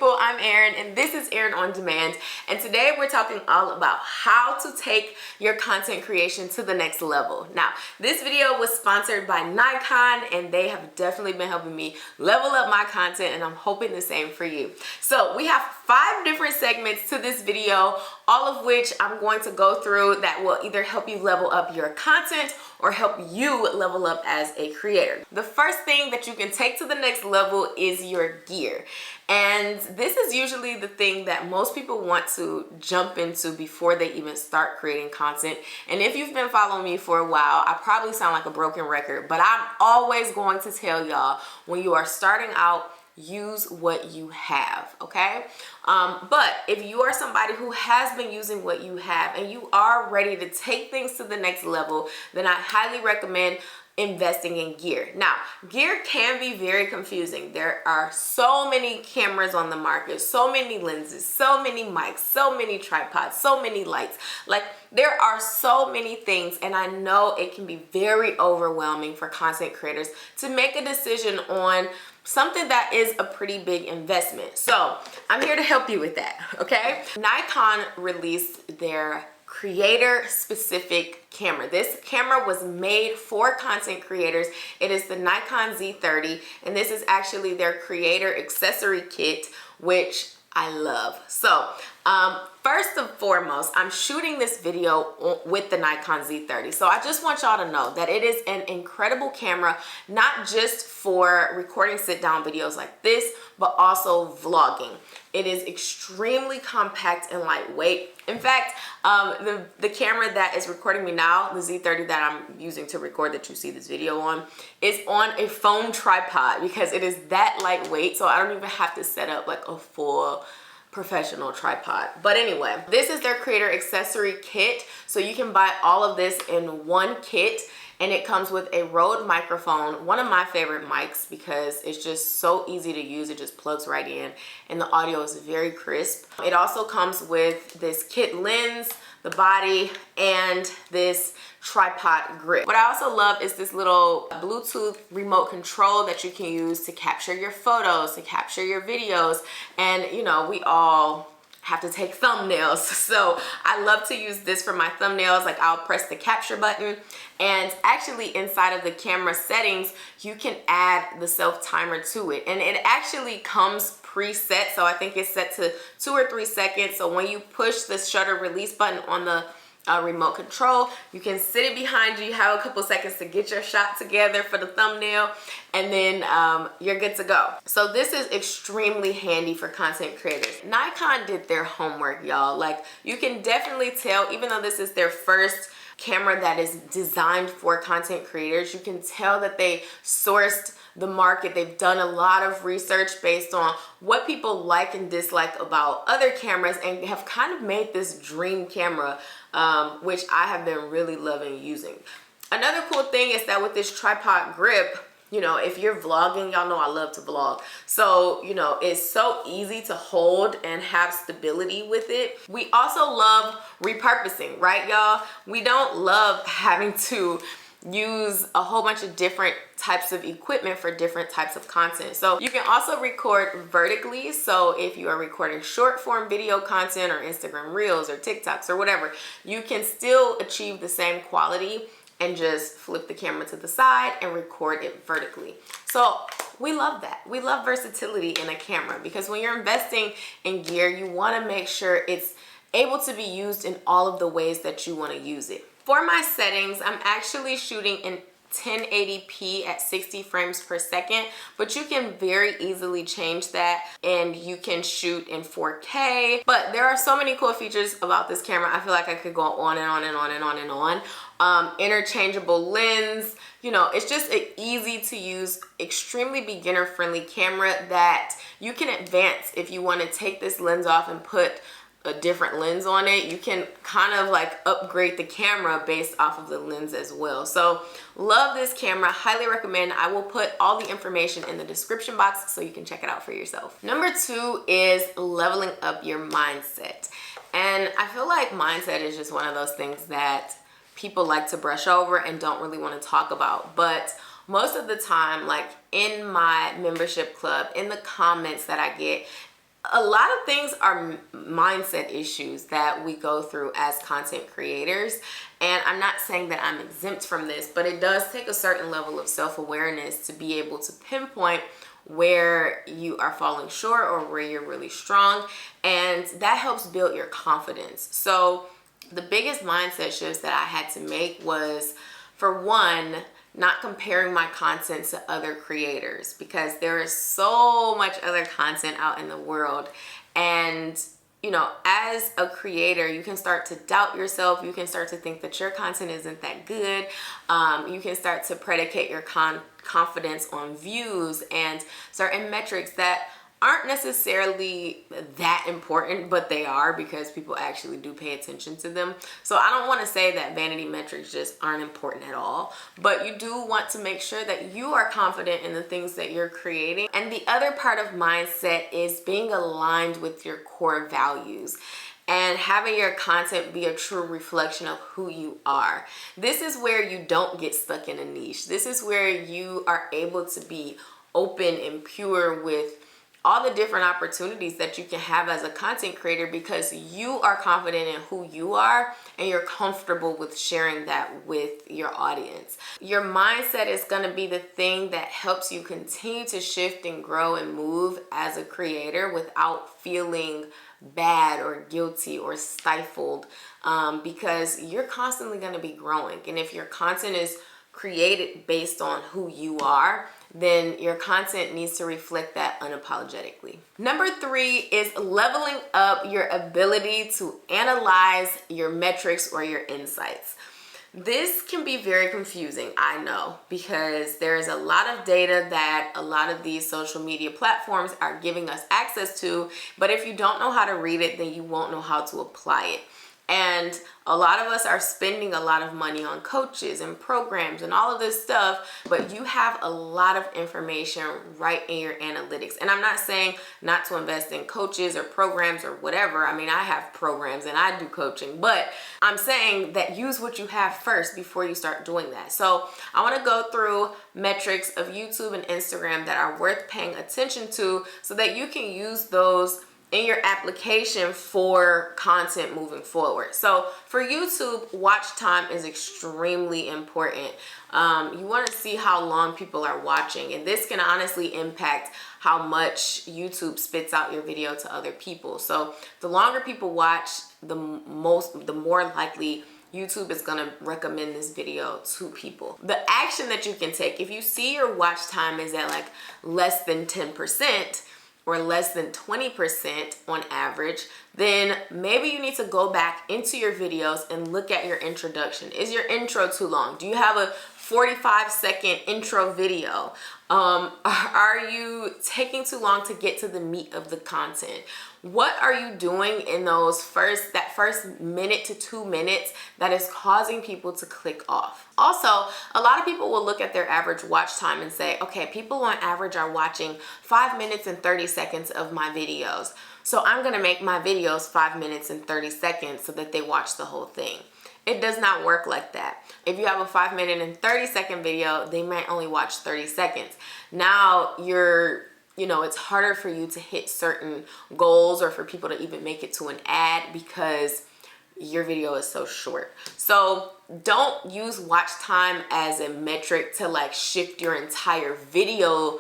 people, I'm Erin and this is Erin on Demand, and today we're talking all about how to take your content creation to the next level. Now, this video was sponsored by Nikon and they have definitely been helping me level up my content, and I'm hoping the same for you. So we have 5 different segments to this video, all of which I'm going to go through that will either help you level up your content or help you level up as a creator. The first thing that you can take to the next level is your gear. And this is usually the thing that most people want to jump into before they even start creating content. And if you've been following me for a while, I probably sound like a broken record, but I'm always going to tell y'all, when you are starting out, use what you have, okay? But if you are somebody who has been using what you have and you are ready to take things to the next level, then I highly recommend investing in gear. Now, gear can be very confusing. There are so many cameras on the market, so many lenses, so many mics, so many tripods, so many lights. Like, there are so many things, and I know it can be very overwhelming for content creators to make a decision on something that is a pretty big investment. So I'm here to help you with that, okay? Nikon released their creator specific camera. This camera was made for content creators. It is the Nikon Z30, and this is actually their creator accessory kit, which I love. So first and foremost, I'm shooting this video with the Nikon Z30. So I just want y'all to know that it is an incredible camera, not just for recording sit-down videos like this, but also vlogging. It is extremely compact and lightweight. In fact, the camera that is recording me now, the Z30 that I'm using to record that you see this video on, is on a phone tripod because it is that lightweight, so I don't even have to set up like a full professional tripod. But anyway, this is their creator accessory kit, so you can buy all of this in one kit. And it comes with a Rode microphone, one of my favorite mics because it's just so easy to use. It just plugs right in and the audio is very crisp. It also comes with this kit lens, the body, and this tripod grip. What I also love is this little Bluetooth remote control that you can use to capture your photos, to capture your videos. And you know, we all have to take thumbnails, so I love to use this for my thumbnails. Like, I'll press the capture button, and actually inside of the camera settings you can add the self timer to it, and it actually comes preset. So I think it's set to 2 or 3 seconds. So when you push the shutter release button on the remote control, you can sit it behind you, have a couple seconds to get your shot together for the thumbnail, and then you're good to go. So this is extremely handy for content creators. Nikon did their homework, y'all. Like, you can definitely tell, even though this is their first camera that is designed for content creators, you can tell that they sourced the market. They've done a lot of research based on what people like and dislike about other cameras, and have kind of made this dream camera, which I have been really loving using. Another cool thing is that with this tripod grip, you know, if you're vlogging, y'all know I love to vlog. So, you know, it's so easy to hold and have stability with it. We also love repurposing, right, y'all? We don't love having to use a whole bunch of different types of equipment for different types of content. So you can also record vertically. So if you are recording short form video content or Instagram Reels or TikToks or whatever, you can still achieve the same quality and just flip the camera to the side and record it vertically. So we love that. We love versatility in a camera, because when you're investing in gear, you want to make sure it's able to be used in all of the ways that you want to use it. For my settings, I'm actually shooting in 1080p at 60 frames per second, but you can very easily change that, and you can shoot in 4K. But there are so many cool features about this camera. I feel like I could go on and on and on and on and on. Interchangeable lens, you know, it's just an easy to use, extremely beginner friendly camera that you can advance. If you want to take this lens off and put a different lens on it, you can kind of like upgrade the camera based off of the lens as well. So love this camera, highly recommend. I will put all the information in the description box so you can check it out for yourself. Number 2 is leveling up your mindset. And I feel like mindset is just one of those things that people like to brush over and don't really want to talk about. But most of the time, like in my membership club, in the comments that I get, a lot of things are mindset issues that we go through as content creators. And I'm not saying that I'm exempt from this, but it does take a certain level of self-awareness to be able to pinpoint where you are falling short or where you're really strong. And that helps build your confidence. So the biggest mindset shifts that I had to make was, for one, not comparing my content to other creators, because there is so much other content out in the world. And you know, as a creator, you can start to doubt yourself. You can start to think that your content isn't that good. You can start to predicate your confidence on views and certain metrics that aren't necessarily that important, but they are, because people actually do pay attention to them. So I don't want to say that vanity metrics just aren't important at all, but you do want to make sure that you are confident in the things that you're creating. And the other part of mindset is being aligned with your core values and having your content be a true reflection of who you are. This is where you don't get stuck in a niche. This is where you are able to be open and pure with all the different opportunities that you can have as a content creator, because you are confident in who you are and you're comfortable with sharing that with your audience. Your mindset is going to be the thing that helps you continue to shift and grow and move as a creator without feeling bad or guilty or stifled, because you're constantly going to be growing. And if your content is created based on who you are, then your content needs to reflect that unapologetically. Number 3 is leveling up your ability to analyze your metrics or your insights. This can be very confusing, I know, because there is a lot of data that a lot of these social media platforms are giving us access to, but if you don't know how to read it, then you won't know how to apply it. And a lot of us are spending a lot of money on coaches and programs and all of this stuff, but you have a lot of information right in your analytics. And I'm not saying not to invest in coaches or programs or whatever. I mean, I have programs and I do coaching, but I'm saying that use what you have first before you start doing that. So I want to go through metrics of YouTube and Instagram that are worth paying attention to so that you can use those in your application for content moving forward. So for YouTube, watch time is extremely important. You want to see how long people are watching, and this can honestly impact how much YouTube spits out your video to other people. So the longer people watch, the more likely YouTube is going to recommend this video to people. The action that you can take, if you see your watch time is at like less than 10%, or less than 20% on average, then maybe you need to go back into your videos and look at your introduction. Is your intro too long? Do you have a 45-second intro video? Are you taking too long to get to the meat of the content? What are you doing in that first minute to 2 minutes that is causing people to click off? Also, a lot of people will look at their average watch time and say, okay, people on average are watching 5 minutes and 30 seconds of my videos. So I'm gonna make my videos 5 minutes and 30 seconds so that they watch the whole thing. It does not work like that. If you have a 5 minute and 30 second video, they might only watch 30 seconds. Now it's harder for you to hit certain goals or for people to even make it to an ad because your video is so short. So don't use watch time as a metric to like shift your entire video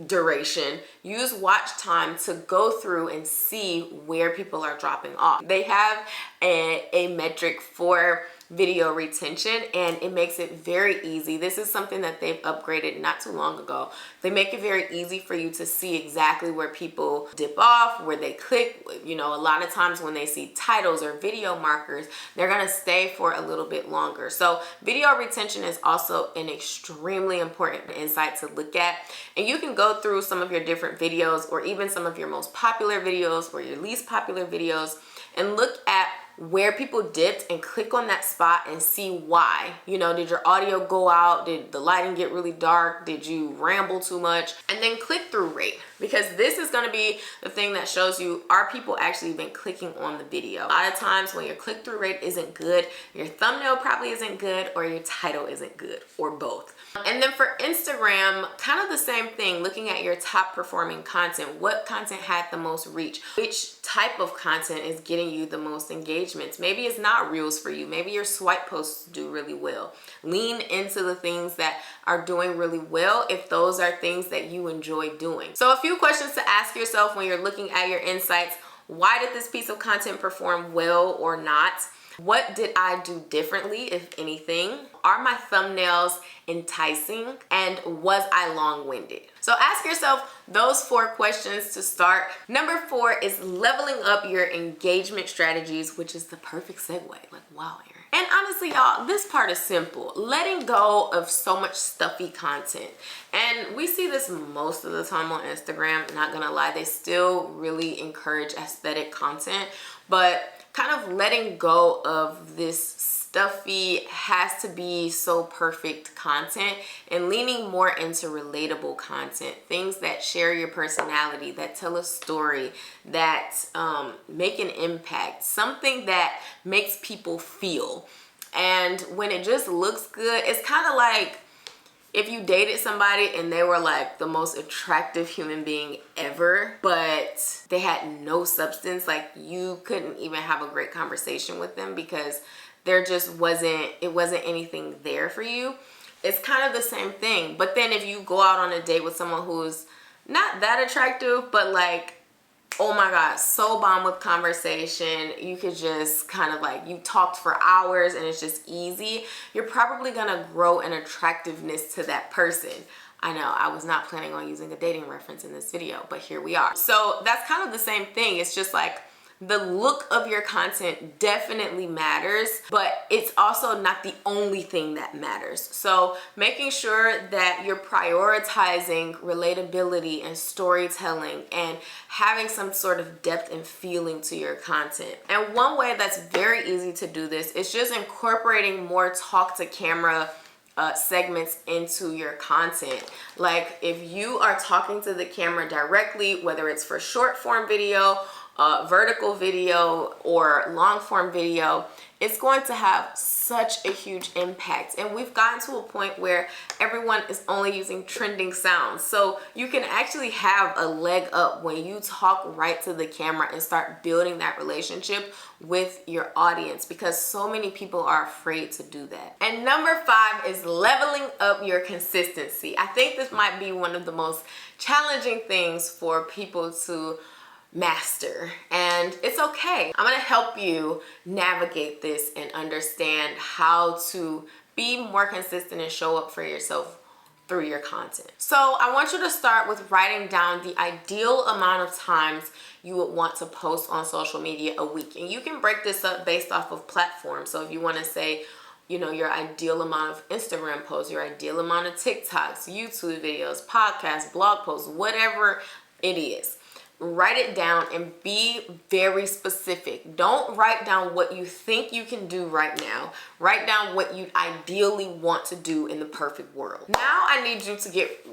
duration. Use watch time to go through and see where people are dropping off. They have a metric for video retention, and it makes it very easy. This is something that they've upgraded not too long ago. They make it very easy for you to see exactly where people dip off, where they click. A lot of times when they see titles or video markers, they're gonna stay for a little bit longer. So video retention is also an extremely important insight to look at, and you can go through some of your different videos or even some of your most popular videos or your least popular videos and look at where people dipped and click on that spot and see why. You know, did your audio go out? Did the lighting get really dark? Did you ramble too much? And then click through rate, because this is going to be the thing that shows you, are people actually even clicking on the video? A lot of times when your click through rate isn't good, your thumbnail probably isn't good, or your title isn't good, or both. And then for Instagram, kind of the same thing, looking at your top performing content. What content had the most reach? Which type of content is getting you the most engagements? Maybe it's not reels for you. Maybe your swipe posts do really well. Lean into the things that are doing really well if those are things that you enjoy doing. So a few questions to ask yourself when you're looking at your insights. Why did this piece of content perform well or not? What did I do differently, if anything? Are my thumbnails enticing? And was I long-winded? So ask yourself those 4 questions to start. Number 4 is leveling up your engagement strategies, which is the perfect segue. Like, wow, Erin. And honestly, y'all, this part is simple. Letting go of so much stuffy content. And we see this most of the time on Instagram, not gonna lie. They still really encourage aesthetic content, but kind of letting go of this stuffy, has to be so perfect content and leaning more into relatable content, things that share your personality, that tell a story, that make an impact, something that makes people feel. And when it just looks good, it's kind of like if you dated somebody and they were like the most attractive human being ever, but they had no substance, like you couldn't even have a great conversation with them because there just wasn't anything there for you. It's kind of the same thing. But then if you go out on a date with someone who's not that attractive, but like, oh my God, so bomb with conversation, you could just kind of like, you talked for hours and it's just easy, you're probably gonna grow an attractiveness to that person. I know, I was not planning on using a dating reference in this video, but here we are. So that's kind of the same thing. It's just like, the look of your content definitely matters, but it's also not the only thing that matters. So making sure that you're prioritizing relatability and storytelling and having some sort of depth and feeling to your content. And one way that's very easy to do this is just incorporating more talk to camera segments into your content. Like if you are talking to the camera directly, whether it's for short form video, vertical video, or long form video, it's going to have such a huge impact. And we've gotten to a point where everyone is only using trending sounds. So you can actually have a leg up when you talk right to the camera and start building that relationship with your audience, because so many people are afraid to do that. And number 5 is leveling up your consistency. I think this might be one of the most challenging things for people to master, and it's okay. I'm gonna help you navigate this and understand how to be more consistent and show up for yourself through your content. So I want you to start with writing down the ideal amount of times you would want to post on social media a week. And you can break this up based off of platforms. So if you want to say, you know, your ideal amount of Instagram posts, your ideal amount of TikToks, YouTube videos, podcasts, blog posts, whatever it is, write it down and be very specific. Don't write down what you think you can do right now. Write down what you ideally want to do in the perfect world. Now I need you to get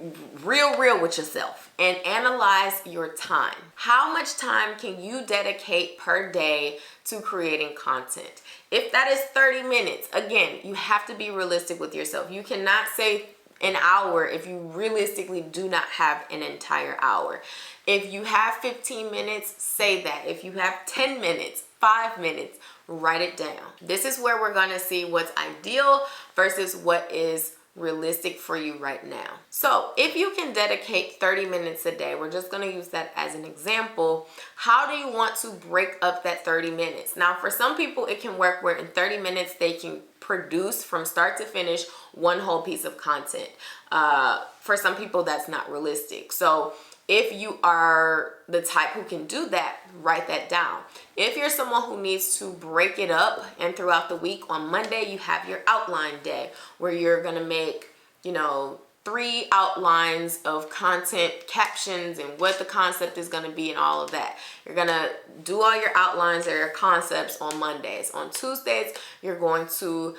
real with yourself and analyze your time. How much time can you dedicate per day to creating content? If that is 30 minutes, again, you have to be realistic with yourself. You cannot say an hour if you realistically do not have an entire hour. If you have 15 minutes, say that. If you have 10 minutes, 5 minutes, write it down. This is where we're gonna see what's ideal versus what is realistic for you right now. So if you can dedicate 30 minutes a day, we're just gonna use that as an example. How do you want to break up that 30 minutes? Now, for some people, it can work where in 30 minutes, they can produce from start to finish one whole piece of content. For some people, that's not realistic. So if you are the type who can do that, write that down. If you're someone who needs to break it up and throughout the week, on Monday you have your outline day where you're gonna make, you know, 3 outlines of content, captions, and what the concept is going to be and all of that. You're going to do all your outlines or your concepts on Mondays. On Tuesdays, you're going to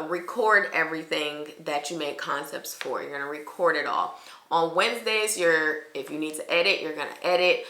record everything that you make concepts for. You're going to record it all. On Wednesdays, if you need to edit, you're going to edit.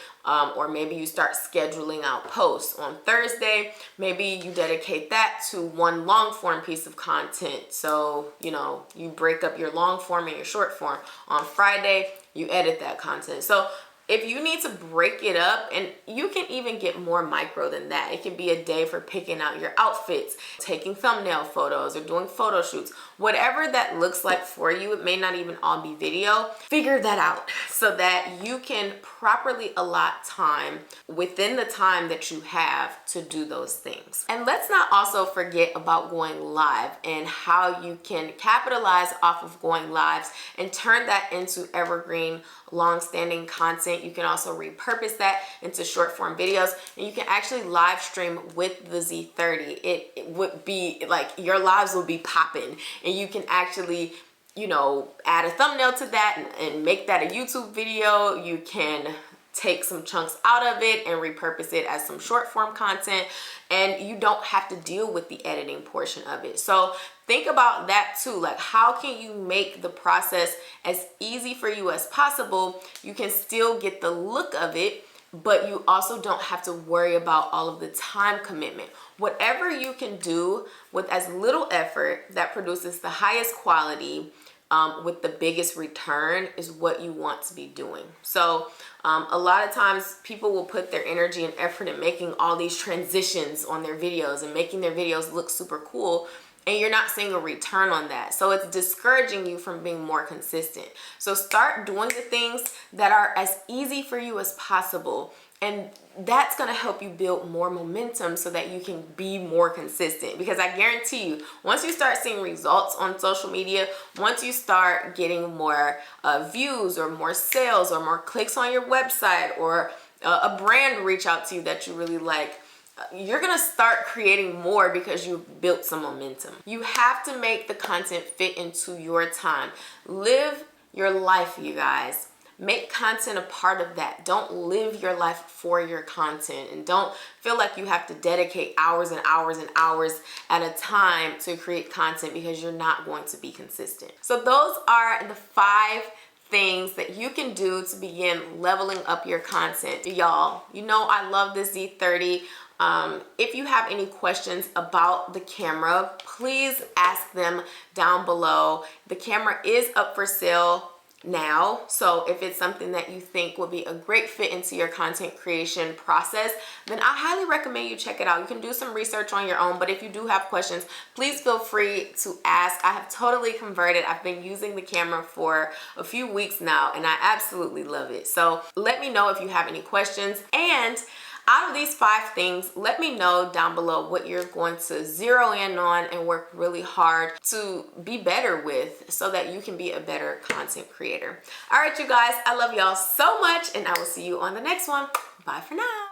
Or maybe you start scheduling out posts. On Thursday, maybe you dedicate that to one long form piece of content. So, you break up your long form and your short form. On Friday, you edit that content. So if you need to break it up, and you can even get more micro than that. It can be a day for picking out your outfits, taking thumbnail photos, or doing photo shoots. Whatever that looks like for you, it may not even all be video. Figure that out so that you can properly allot time within the time that you have to do those things. And let's not also forget about going live and how you can capitalize off of going lives and turn that into evergreen, long-standing content. You can also repurpose that into short form videos, and you can actually live stream with the Z30. It would be like your lives will be popping, and you can actually add a thumbnail to that and make that a YouTube video. You can take some chunks out of it and repurpose it as some short form content, and you don't have to deal with the editing portion of it. So think about that too. Like, how can you make the process as easy for you as possible? You can still get the look of it, but you also don't have to worry about all of the time commitment. Whatever you can do with as little effort that produces the highest quality with the biggest return is what you want to be doing. So a lot of times people will put their energy and effort in making all these transitions on their videos and making their videos look super cool, and you're not seeing a return on that. So it's discouraging you from being more consistent. So start doing the things that are as easy for you as possible. And that's going to help you build more momentum so that you can be more consistent. Because I guarantee you, once you start seeing results on social media, once you start getting more views or more sales or more clicks on your website, or a brand reach out to you that you really like, you're gonna start creating more because you've built some momentum. You have to make the content fit into your time. Live your life, you guys. Make content a part of that. Don't live your life for your content, and don't feel like you have to dedicate hours and hours and hours at a time to create content because you're not going to be consistent. So those are the 5 things that you can do to begin leveling up your content. Y'all, I love this Z30. If you have any questions about the camera, please ask them down below. The camera is up for sale now, so if it's something that you think would be a great fit into your content creation process, then I highly recommend you check it out. You can do some research on your own, but if you do have questions, please feel free to ask. I have totally converted. I've been using the camera for a few weeks now, and I absolutely love it. So let me know if you have any questions. And out of these 5 things, let me know down below what you're going to zero in on and work really hard to be better with so that you can be a better content creator. All right, you guys, I love y'all so much, and I will see you on the next one. Bye for now.